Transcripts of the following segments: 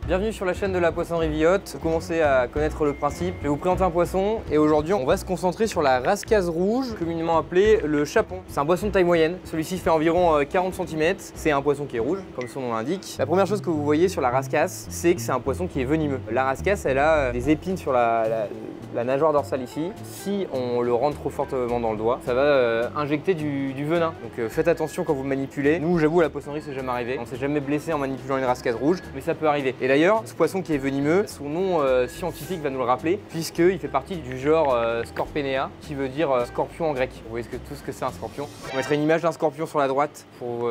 Bienvenue sur la chaîne de la poissonnerie Viotte. Vous commencez à connaître le principe. Je vais vous présenter un poisson et aujourd'hui on va se concentrer sur la rascasse rouge, communément appelée le chapon. C'est un poisson de taille moyenne. Celui-ci fait environ 40 cm. C'est un poisson qui est rouge, comme son nom l'indique. La première chose que vous voyez sur la rascasse, c'est que c'est un poisson qui est venimeux. La rascasse, elle a des épines sur la nageoire dorsale ici. Si on le rentre trop fortement dans le doigt, ça va injecter du venin. Donc faites attention quand vous manipulez. Nous, j'avoue, à la poissonnerie, c'est jamais arrivé. On s'est jamais blessé en manipulant une rascasse rouge, mais ça peut arriver. Et d'ailleurs, ce poisson qui est venimeux, son nom scientifique va nous le rappeler, puisqu'il fait partie du genre Scorpenea, qui veut dire scorpion en grec. Vous voyez tout ce que c'est un scorpion. On mettrait une image d'un scorpion sur la droite pour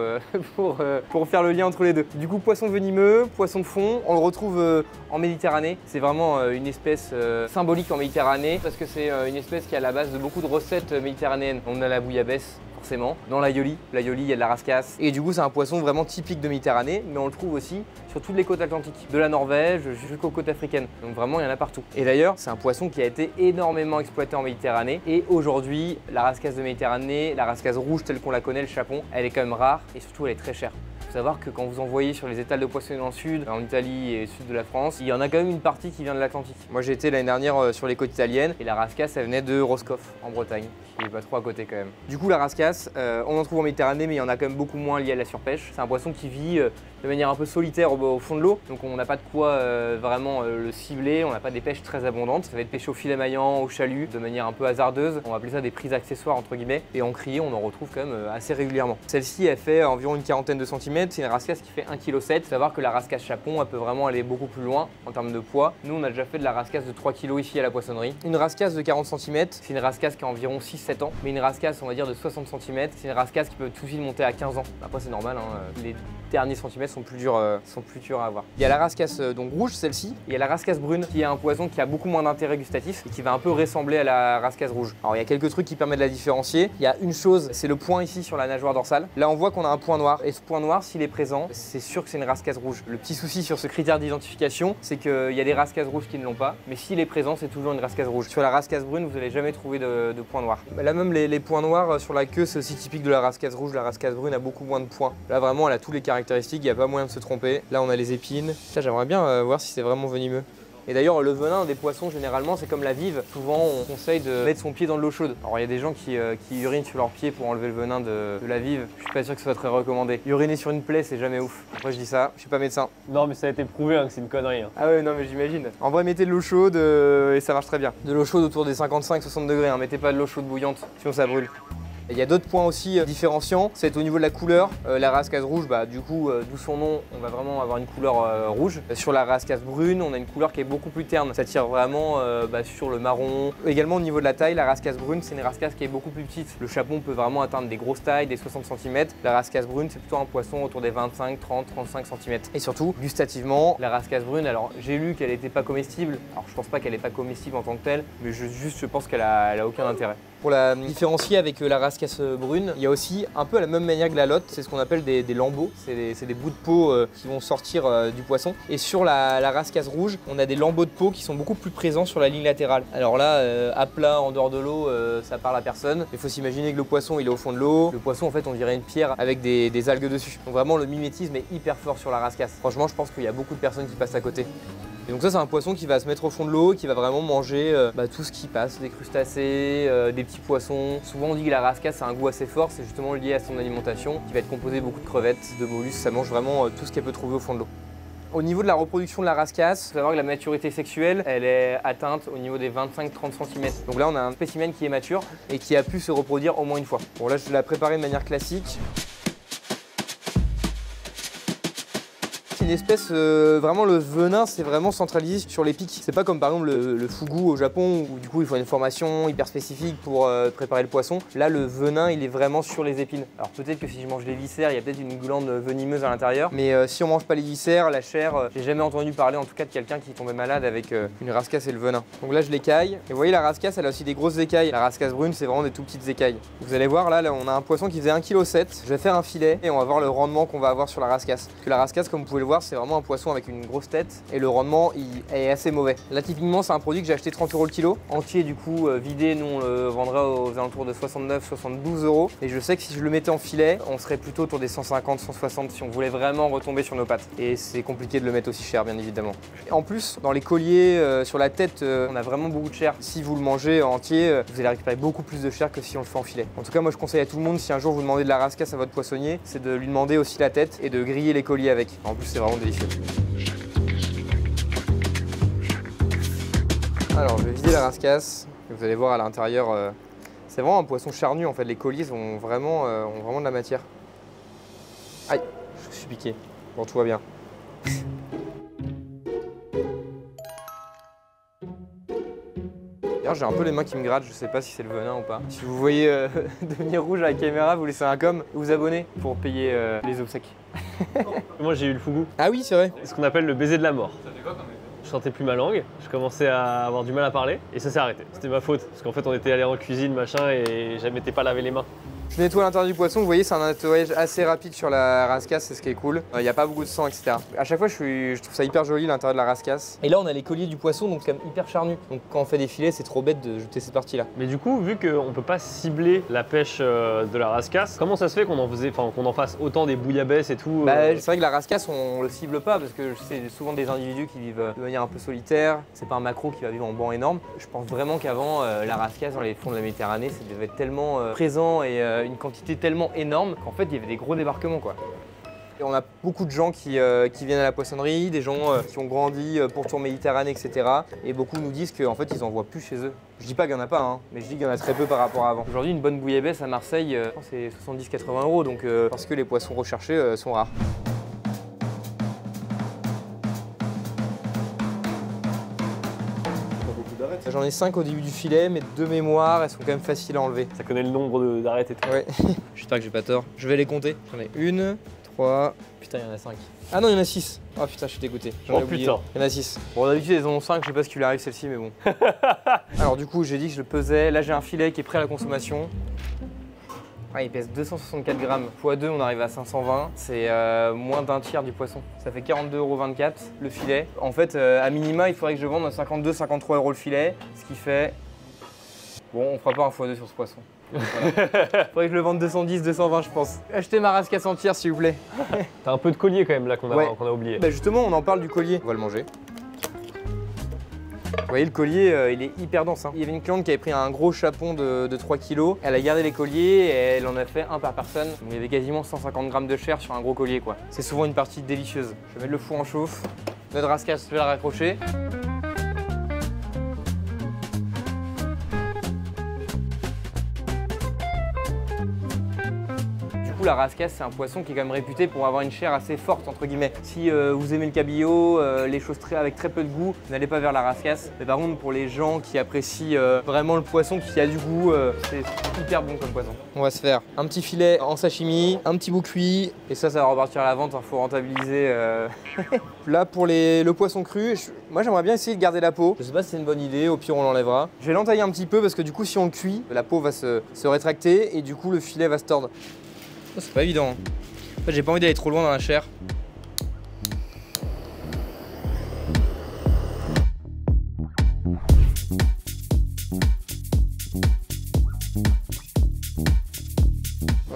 faire le lien entre les deux. Du coup, poisson venimeux, poisson de fond, on le retrouve en Méditerranée. C'est vraiment une espèce symbolique en Méditerranée, parce que c'est une espèce qui est à la base de beaucoup de recettes méditerranéennes. On a la bouillabaisse, forcément. Dans l'aïoli, il y a de la rascasse. Et du coup, c'est un poisson vraiment typique de Méditerranée, mais on le trouve aussi sur toutes les côtes atlantiques, de la Norvège jusqu'aux côtes africaines. Donc vraiment, il y en a partout. Et d'ailleurs, c'est un poisson qui a été énormément exploité en Méditerranée. Et aujourd'hui, la rascasse de Méditerranée, la rascasse rouge telle qu'on la connaît, le chapon, elle est quand même rare et surtout, elle est très chère. Il faut savoir que quand vous envoyez sur les étals de poissonnerie dans le sud, en Italie et le sud de la France, il y en a quand même une partie qui vient de l'Atlantique. Moi j'ai été l'année dernière sur les côtes italiennes et la rascasse elle venait de Roscoff en Bretagne, qui est pas trop à côté quand même. Du coup la rascasse, on en trouve en Méditerranée mais il y en a quand même beaucoup moins lié à la surpêche. C'est un poisson qui vit de manière un peu solitaire au fond de l'eau, donc on n'a pas de quoi vraiment le cibler, on n'a pas des pêches très abondantes. Ça va être pêché au filet maillant, au chalut, de manière un peu hasardeuse. On va appeler ça des prises accessoires entre guillemets. Et en criée, on en retrouve quand même assez régulièrement. Celle-ci, elle fait environ une quarantaine de centimètres. C'est une rascasse qui fait 1,7 kg. Il faut savoir que la rascasse chapon, elle peut vraiment aller beaucoup plus loin en termes de poids. Nous, on a déjà fait de la rascasse de 3 kg ici à la poissonnerie. Une rascasse de 40 cm, c'est une rascasse qui a environ 6-7 ans. Mais une rascasse, on va dire, de 60 cm, c'est une rascasse qui peut tout de suite monter à 15 ans. Après, c'est normal, hein. Les derniers centimètres sont plus durs à avoir. Il y a la rascasse donc rouge, celle-ci. Il y a la rascasse brune, qui est un poisson qui a beaucoup moins d'intérêt gustatif et qui va un peu ressembler à la rascasse rouge. Alors, il y a quelques trucs qui permettent de la différencier. Il y a une chose, c'est le point ici sur la nageoire dorsale. Là, on voit qu'on a un point noir. Et ce point noir, s'il est présent, c'est sûr que c'est une rascasse rouge. Le petit souci sur ce critère d'identification, c'est qu'il y a des rascasses rouges qui ne l'ont pas, mais s'il est présent, c'est toujours une rascasse rouge. Sur la rascasse brune, vous n'allez jamais trouver de point noir. Là même, les points noirs sur la queue, c'est aussi typique de la rascasse rouge. La rascasse brune a beaucoup moins de points. Là, vraiment, elle a tous les caractéristiques, il n'y a pas moyen de se tromper. Là, on a les épines. Ça, j'aimerais bien voir si c'est vraiment venimeux. Et d'ailleurs, le venin des poissons, généralement, c'est comme la vive. Souvent, on conseille de mettre son pied dans de l'eau chaude. Alors, il y a des gens qui urinent sur leur pied pour enlever le venin de la vive. Je suis pas sûr que ce soit très recommandé. Uriner sur une plaie, c'est jamais ouf. Après, je dis ça, je suis pas médecin. Non, mais ça a été prouvé hein, que c'est une connerie. Hein. Ah ouais, non, mais j'imagine. En vrai, mettez de l'eau chaude et ça marche très bien. De l'eau chaude autour des 55-60 degrés. Hein. Mettez pas de l'eau chaude bouillante, sinon ça brûle. Il y a d'autres points aussi différenciants, c'est au niveau de la couleur. La rascasse rouge, du coup, d'où son nom, on va vraiment avoir une couleur rouge. Sur la rascasse brune, on a une couleur qui est beaucoup plus terne. Ça tire vraiment sur le marron. Également au niveau de la taille, la rascasse brune, c'est une rascasse qui est beaucoup plus petite. Le chapon peut vraiment atteindre des grosses tailles, des 60 cm. La rascasse brune, c'est plutôt un poisson autour des 25, 30, 35 cm. Et surtout, gustativement, la rascasse brune, alors j'ai lu qu'elle n'était pas comestible. Alors je pense pas qu'elle n'est pas comestible en tant que telle, mais je pense qu'elle a aucun intérêt. Pour la différencier avec la rascasse brune, il y a aussi un peu à la même manière que la lotte, c'est ce qu'on appelle des lambeaux, c'est des bouts de peau qui vont sortir du poisson. Et sur la rascasse rouge, on a des lambeaux de peau qui sont beaucoup plus présents sur la ligne latérale. Alors là, à plat, en dehors de l'eau, ça parle à personne. Il faut s'imaginer que le poisson, il est au fond de l'eau. Le poisson, en fait, on dirait une pierre avec des algues dessus. Donc vraiment, le mimétisme est hyper fort sur la rascasse. Franchement, je pense qu'il y a beaucoup de personnes qui passent à côté. Et donc ça, c'est un poisson qui va se mettre au fond de l'eau, qui va vraiment manger tout ce qui passe, des crustacés, des petits poissons. Souvent on dit que la rascasse a un goût assez fort, c'est justement lié à son alimentation, qui va être composée beaucoup de crevettes, de mollusques, ça mange vraiment tout ce qu'elle peut trouver au fond de l'eau. Au niveau de la reproduction de la rascasse, il faut savoir que la maturité sexuelle, elle est atteinte au niveau des 25-30 cm. Donc là, on a un spécimen qui est mature et qui a pu se reproduire au moins une fois. Bon là, je l'ai préparé de manière classique. Une espèce, vraiment le venin c'est vraiment centralisé sur les pics. C'est pas comme par exemple le fugu au Japon où du coup il faut une formation hyper spécifique pour préparer le poisson. Là le venin il est vraiment sur les épines. Alors peut-être que si je mange les viscères il y a peut-être une glande venimeuse à l'intérieur, mais si on mange pas les viscères, la chair, j'ai jamais entendu parler en tout cas de quelqu'un qui tombait malade avec une rascasse et le venin. Donc là je l'écaille et vous voyez la rascasse elle a aussi des grosses écailles. La rascasse brune c'est vraiment des tout petites écailles. Vous allez voir là on a un poisson qui faisait 1,7 kg. Je vais faire un filet et on va voir le rendement qu'on va avoir sur la rascasse. Parce que la rascasse comme vous pouvez le voir voir, c'est vraiment un poisson avec une grosse tête et le rendement il est assez mauvais. Là typiquement c'est un produit que j'ai acheté 30 € le kilo, entier du coup vidé, nous on le vendra aux alentours de 69-72 €. Et je sais que si je le mettais en filet, on serait plutôt autour des 150-160 si on voulait vraiment retomber sur nos pattes. Et c'est compliqué de le mettre aussi cher bien évidemment. Et en plus dans les colliers, sur la tête, on a vraiment beaucoup de chair. Si vous le mangez entier, vous allez récupérer beaucoup plus de chair que si on le fait en filet. En tout cas moi je conseille à tout le monde, si un jour vous demandez de la rascasse à votre poissonnier, c'est de lui demander aussi la tête et de griller les colliers avec. En plus c'est vraiment délicieux. Alors je vais vider la rascasse, vous allez voir à l'intérieur, c'est vraiment un poisson charnu en fait, les colliers ont vraiment de la matière. Aïe, je suis piqué, bon tout va bien. D'ailleurs j'ai un peu les mains qui me grattent, je sais pas si c'est le venin ou pas. Si vous voyez devenir rouge à la caméra, vous laissez un com, vous abonnez pour payer les obsèques. Moi j'ai eu le fougou. Ah oui c'est vrai. Ce qu'on appelle le baiser de la mort. Je sentais plus ma langue, je commençais à avoir du mal à parler et ça s'est arrêté. C'était ma faute parce qu'en fait on était allé en cuisine machin et je m'étais pas lavé les mains. Je nettoie l'intérieur du poisson, vous voyez c'est un nettoyage assez rapide sur la rascasse, c'est ce qui est cool. Il n'y a pas beaucoup de sang, etc. À chaque fois je trouve ça hyper joli l'intérieur de la rascasse. Et là on a les colliers du poisson, donc c'est quand même hyper charnu. Donc quand on fait des filets, c'est trop bête de jeter cette partie là. Mais du coup, vu qu'on peut pas cibler la pêche de la rascasse, comment ça se fait qu'on en fasse autant des bouillabaisse et tout Bah, c'est vrai que la rascasse on le cible pas parce que c'est souvent des individus qui vivent de manière un peu solitaire. C'est pas un maquereau qui va vivre en banc énorme. Je pense vraiment qu'avant la rascasse dans les fonds de la Méditerranée, ça devait être tellement présent et une quantité tellement énorme qu'en fait il y avait des gros débarquements quoi. Et on a beaucoup de gens qui viennent à la poissonnerie, des gens qui ont grandi pourtour Méditerranée, etc. Et beaucoup nous disent qu'en fait ils en voient plus chez eux. Je dis pas qu'il n'y en a pas, hein, mais je dis qu'il y en a très peu par rapport à avant. Aujourd'hui une bonne bouillabaisse à Marseille, c'est 70-80 €, donc parce que les poissons recherchés sont rares. J'en ai 5 au début du filet, mais de mémoire, elles sont quand même faciles à enlever. Ça connaît le nombre d'arêtes et tout. Ouais, j'espère que j'ai pas tort. Je vais les compter. J'en ai 1, 3, putain il y en a 5. Ah non il y en a 6. Oh putain je suis dégoûté. Oh putain. Il y en a 6. Bon d'habitude elles en ont 5, je sais pas ce qui lui arrive celle-ci mais bon. Alors du coup j'ai dit que je le pesais. Là j'ai un filet qui est prêt à la consommation. Ouais, il pèse 264 grammes. x2 on arrive à 520. C'est moins d'un tiers du poisson. Ça fait 42,24 € le filet. En fait à minima il faudrait que je vende à 52-53 € le filet. Ce qui fait... Bon on fera pas un x2 sur ce poisson. Voilà. Faudrait que je le vende 210-220 je pense. Achetez ma rascasse entière s'il vous plaît. T'as un peu de collier quand même là qu'on a oublié. Bah justement on en parle du collier. On va le manger. Vous voyez le collier il est hyper dense. Hein. Il y avait une cliente qui avait pris un gros chapon de 3 kg. Elle a gardé les colliers et elle en a fait un par personne. Donc, il y avait quasiment 150 grammes de chair sur un gros collier quoi. C'est souvent une partie délicieuse. Je vais mettre le four en chauffe. Notre rascasse, je vais la raccrocher. La rascasse, c'est un poisson qui est quand même réputé pour avoir une chair assez forte entre guillemets. Si vous aimez le cabillaud, les choses avec très peu de goût, n'allez pas vers la rascasse. Mais par contre pour les gens qui apprécient vraiment le poisson qui a du goût, c'est hyper bon comme poisson. On va se faire un petit filet en sashimi, un petit bout cuit et ça va repartir à la vente, il faut rentabiliser. Là pour le poisson cru, moi j'aimerais bien essayer de garder la peau. Je sais pas si c'est une bonne idée, au pire on l'enlèvera. Je vais l'entailler un petit peu parce que du coup si on le cuit, la peau va se rétracter et du coup le filet va se tordre. C'est pas évident. En fait, j'ai pas envie d'aller trop loin dans la chair.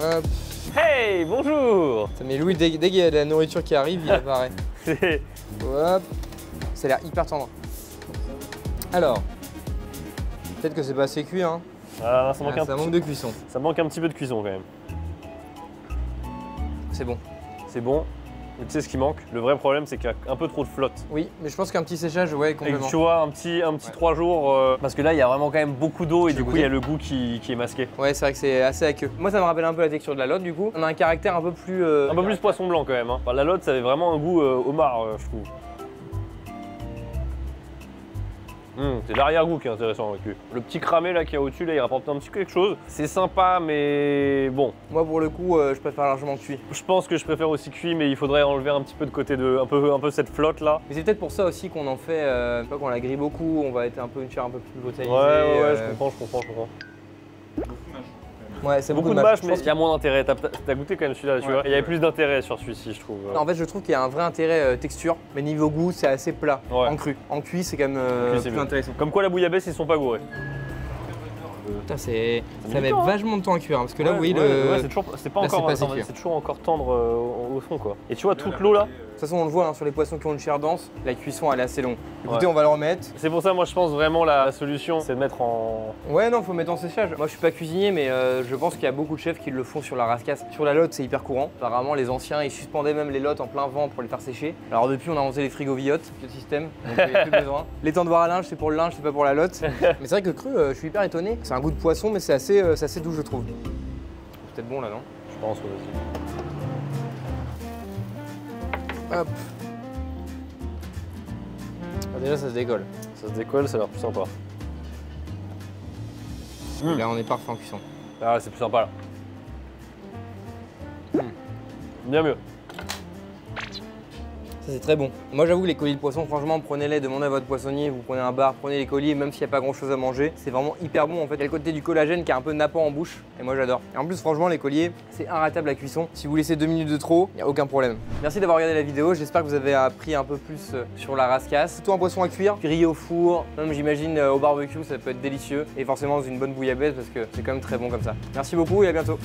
Hop. Hey, bonjour. Mais Louis, dès qu'il y a de la nourriture qui arrive, il apparaît. Hop. Ça a l'air hyper tendre. Alors, peut-être que c'est pas assez cuit, hein. Ça manque de cuisson. Ça manque un petit peu de cuisson quand même. C'est bon. C'est bon. Mais tu sais ce qui manque? Le vrai problème, c'est qu'il y a un peu trop de flotte. Oui, mais je pense qu'un petit séchage, ouais, complètement. Et tu vois, un petit 3 jours, parce que là, il y a vraiment quand même beaucoup d'eau et du coup, il y a le goût qui est masqué. Ouais, c'est vrai que c'est assez aqueux. Moi, ça me rappelle un peu la texture de la lotte, du coup. On a un caractère un peu plus... Un peu plus poisson blanc quand même. Hein. Enfin, la lotte, ça avait vraiment un goût homard, je trouve. C'est l'arrière-goût qui est intéressant avec lui. Le petit cramé là qu'il y a au-dessus, là, il rapporte un petit quelque chose. C'est sympa, mais bon. Moi, pour le coup, je préfère largement cuit. Je pense que je préfère aussi cuit, mais il faudrait enlever un petit peu de côté un peu cette flotte là. Mais c'est peut-être pour ça aussi qu'on en fait, je sais pas, qu'on la grille beaucoup, on va être un peu une chair un peu plus brutalisée. Ouais, je comprends. Ouais, c'est Beaucoup de mâche, mais il y a moins d'intérêt. T'as goûté quand même celui-là, tu vois. Il y avait plus d'intérêt sur celui-ci, je trouve. En fait, je trouve qu'il y a un vrai intérêt texture, mais niveau goût, c'est assez plat en cru. En cuit, c'est quand même plus intéressant. Comme quoi la bouillabaisse, ils sont pas gourés. Putain, ça va être vachement de temps à cuire, hein, parce que là, vous voyez c'est toujours encore tendre au fond, quoi. Et tu vois toute l'eau là. De toute façon, on le voit hein, sur les poissons qui ont une chair dense, la cuisson elle est assez longue. Écoutez, on va le remettre. C'est pour ça, moi je pense vraiment la solution, c'est de mettre en. Ouais, non, faut mettre en séchage. Moi je suis pas cuisinier, mais je pense qu'il y a beaucoup de chefs qui le font sur la rascasse. Sur la lotte, c'est hyper courant. Apparemment, les anciens ils suspendaient même les lottes en plein vent pour les faire sécher. Alors depuis, on a inventé les frigos Viotte, le système, donc il n'y a plus besoin. Les tendoirs à linge, c'est pour le linge, c'est pas pour la lotte. Mais c'est vrai que cru, je suis hyper étonné. C'est un goût de poisson, mais c'est assez doux, je trouve. C'est peut-être bon là, non? Je pense aussi. Hop. Ah, déjà, ça se décolle. Ça se décolle, ça a l'air plus sympa. Là, on est parfait en cuisson. Ah, c'est plus sympa là. Bien mieux. Ça, c'est très bon. Moi, j'avoue, les colis de poisson, franchement, prenez-les, demandez à votre poissonnier, vous prenez un bar, prenez les colis, même s'il n'y a pas grand-chose à manger. C'est vraiment hyper bon en fait. Il y a le côté du collagène qui est un peu nappant en bouche, et moi, j'adore. Et en plus, franchement, les colliers, c'est inratable à cuisson. Si vous laissez 2 minutes de trop, il n'y a aucun problème. Merci d'avoir regardé la vidéo. J'espère que vous avez appris un peu plus sur la rascasse. Surtout un poisson à cuire, grillé au four, même j'imagine au barbecue, ça peut être délicieux. Et forcément, dans une bonne bouillabaisse parce que c'est quand même très bon comme ça. Merci beaucoup et à bientôt.